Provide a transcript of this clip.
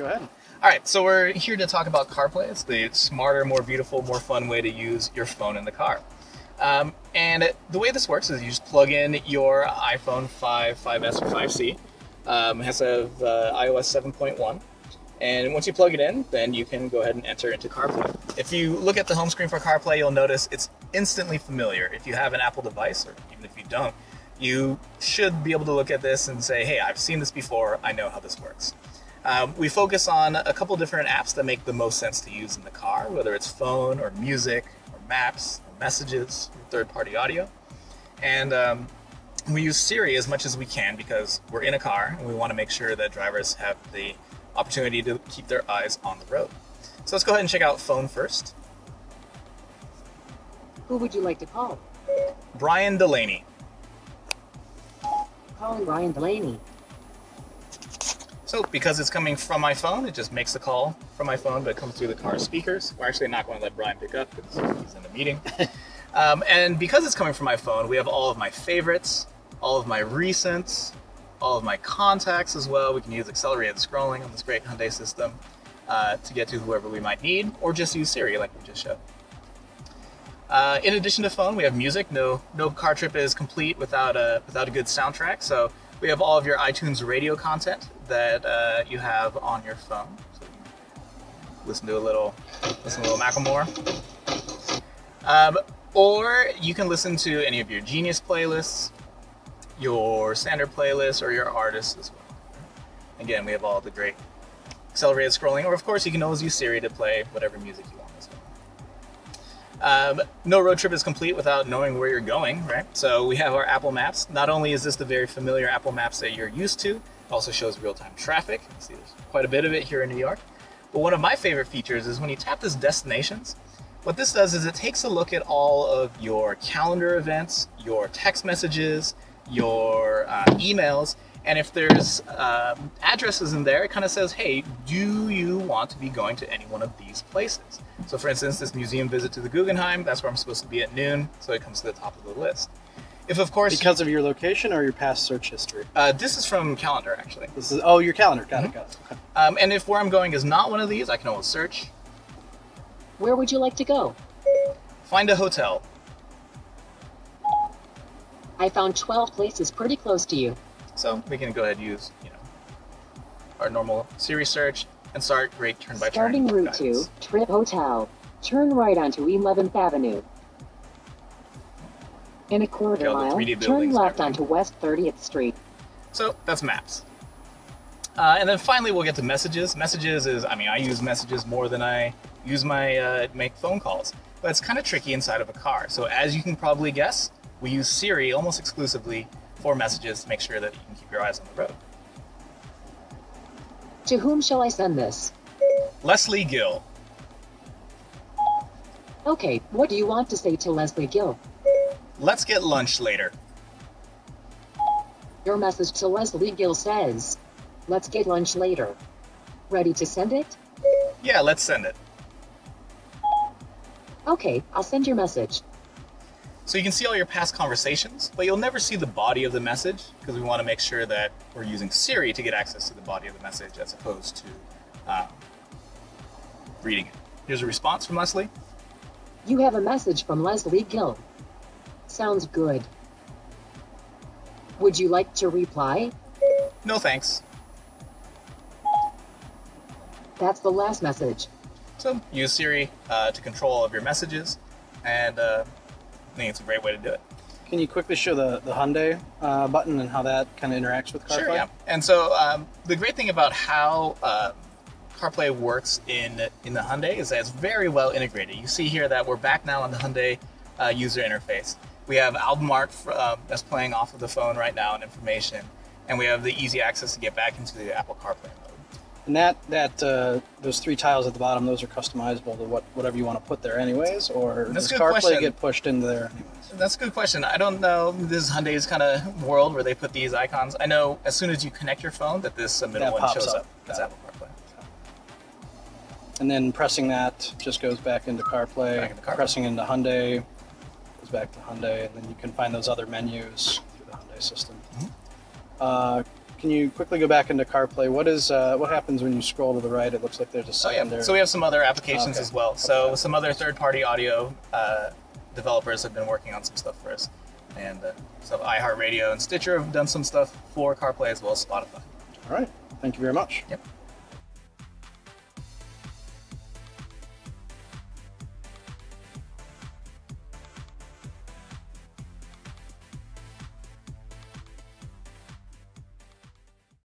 Go ahead. All right, so we're here to talk about CarPlay. It's the smarter, more beautiful, more fun way to use your phone in the car. And the way this works is you just plug in your iPhone 5, 5S, or 5C. It has to have iOS 7.1. And once you plug it in, then you can go ahead and enter into CarPlay. If you look at the home screen for CarPlay, you'll notice it's instantly familiar. If you have an Apple device, or even if you don't, you should be able to look at this and say, hey, I've seen this before, I know how this works. We focus on a couple different apps that make the most sense to use in the car, whether it's phone or music or maps or messages or third-party audio. And we use Siri as much as we can because we're in a car and we want to make sure that drivers have the opportunity to keep their eyes on the road. So let's go ahead and check out phone first. Who would you like to call? Brian Delaney. Calling Brian Delaney. So because it's coming from my phone, it just makes the call from my phone, but it comes through the car speakers. We're actually not going to let Brian pick up because he's in a meeting. And because it's coming from my phone, we have all of my favorites, all of my recents, all of my contacts as well. We can use accelerated scrolling on this great Hyundai system to get to whoever we might need, or just use Siri like we just showed. In addition to phone, we have music. No car trip is complete without a good soundtrack. So we have all of your iTunes radio content that you have on your phone. So listen to a little Macklemore. Or you can listen to any of your Genius playlists, your standard playlists, or your artists as well. Again, we have all the great accelerated scrolling, or of course you can always use Siri to play whatever music you want as well. No road trip is complete without knowing where you're going, right? So we have our Apple Maps. Not only is this the very familiar Apple Maps that you're used to, it also shows real-time traffic. You can see there's quite a bit of it here in New York. But one of my favorite features is when you tap this destinations, what this does is it takes a look at all of your calendar events, your text messages, your emails, and if there's addresses in there, it kind of says, hey, do you want to be going to any one of these places? So for instance, this museum visit to the Guggenheim, that's where I'm supposed to be at noon, so it comes to the top of the list. If of course... Because of your location or your past search history? This is from calendar, actually. This is, oh, your calendar, got it. Okay. And if where I'm going is not one of these, I can always search. Where would you like to go? Find a hotel. I found 12 places pretty close to you. So we can go ahead and use, our normal Siri search and start great turn-by-turn Starting route guidance. 2, Trip Hotel. Turn right onto 11th Avenue. In a quarter all the mile, 3D turn buildings left and onto West 30th Street. So that's maps. And then finally we'll get to messages. Messages is, I use messages more than I use my make phone calls. But it's kind of tricky inside of a car. So as you can probably guess, we use Siri almost exclusively for messages to make sure that you can keep your eyes on the road. To whom shall I send this? Leslie Gill. Okay, what do you want to say to Leslie Gill? Let's get lunch later. Your message to Leslie Gill says, let's get lunch later. Ready to send it? Yeah, let's send it. Okay, I'll send your message. So you can see all your past conversations, but you'll never see the body of the message because we want to make sure that we're using Siri to get access to the body of the message as opposed to reading it. Here's a response from Leslie. You have a message from Leslie Gill. Sounds good. Would you like to reply? No thanks. That's the last message. So use Siri to control all of your messages, and I think it's a great way to do it. Can you quickly show the Hyundai button and how that kind of interacts with CarPlay? Sure, yeah. And so the great thing about how CarPlay works in the Hyundai is that it's very well integrated. You see here that we're back now on the Hyundai user interface. We have album art that's playing off of the phone right now and information, and we have the easy access to get back into the Apple CarPlay mode. And those three tiles at the bottom, those are customizable to whatever you want to put there anyways, or That's does a good CarPlay question. get pushed into there anyways? That's a good question. I don't know. This is Hyundai's kind of world where they put these icons. I know as soon as you connect your phone that this middle That one pops shows up. up. That's Apple CarPlay. And then pressing that just goes back into CarPlay. Back into CarPlay. Pressing into Hyundai goes back to Hyundai, and then you can find those other menus through the Hyundai system. Mm-hmm. can you quickly go back into CarPlay? What happens when you scroll to the right? It looks like there's a secondary. So we have some other applications Okay. as well. So some other third-party audio developers have been working on some stuff for us. And so iHeartRadio and Stitcher have done some stuff for CarPlay as well as Spotify. All right. Thank you very much. Yep.